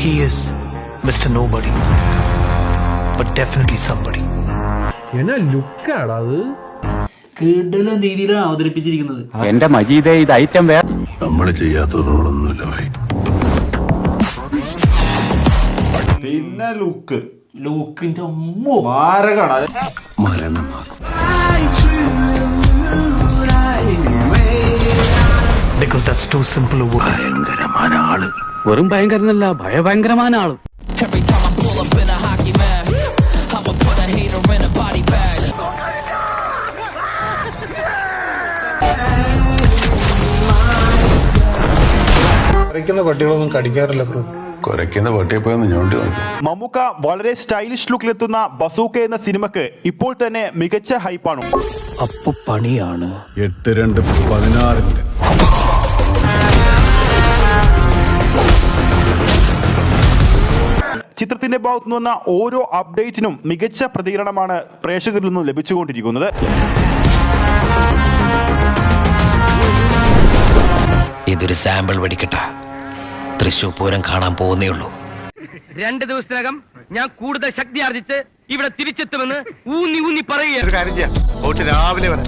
He is Mr. Nobody, but definitely somebody. എന്നാ ലുക്കാടാ അത്. കിടിലൻ രീതിയിലാണ് അവതരിപ്പിച്ചിരിക്കുന്നത്. എന്റെ മജീദേ, ഇത് ഐറ്റം വേറെ. നമ്മൾ ചെയ്യാത്ത റോളൊന്നുമില്ല ഭായി. പിന്നെ ലൂക്കിന്റെ അമ്മോ മാരകാണ്. മരണമാസം Because that's too simple a word. ഭയങ്കരമായ ആള്. വെറും ഭയങ്കരനല്ല, ഭയങ്കരമായ ആള്. Every time I pull up in a hockey mask, I'ma put a hater in a body bag. പട്ടികളൊന്നും കടിക്കാറില്ല. കുരയ്ക്കുന്ന പട്ടിയെ പോയി ഒന്ന് ഞോണ്ടി നോക്കി. മമ്മൂക്ക വളരെ സ്റ്റൈലിഷ് ലുക്കിലെത്തുന്ന ബസൂക്ക എന്ന സിനിമക്ക് ഇപ്പോൾ തന്നെ മികച്ച ഹൈപ്പാണ്. അപ്പൊ പണിയാണ്. 8-2-16 ചിത്രത്തിന്റെ ഭാഗത്തു നിന്ന് വന്ന ഓരോ അപ്ഡേറ്റിനും മികച്ച പ്രതികരണമാണ് പ്രേക്ഷകരിൽ നിന്നും ലഭിച്ചുകൊണ്ടിരിക്കുന്നത്. ഇതൊരു സാമ്പിൾ വെടിക്കട്ട. തൃശൂർ പൂരം കാണാൻ പോകുന്നേ ഉള്ളൂ. 2 ദിവസത്തിനകം ഞാൻ കൂടുതൽ ശക്തി ആർജിച്ച് ഇവിടെ തിരിച്ചെത്തുമെന്ന് ഊന്നി പറയുക. രാവിലെ വരെ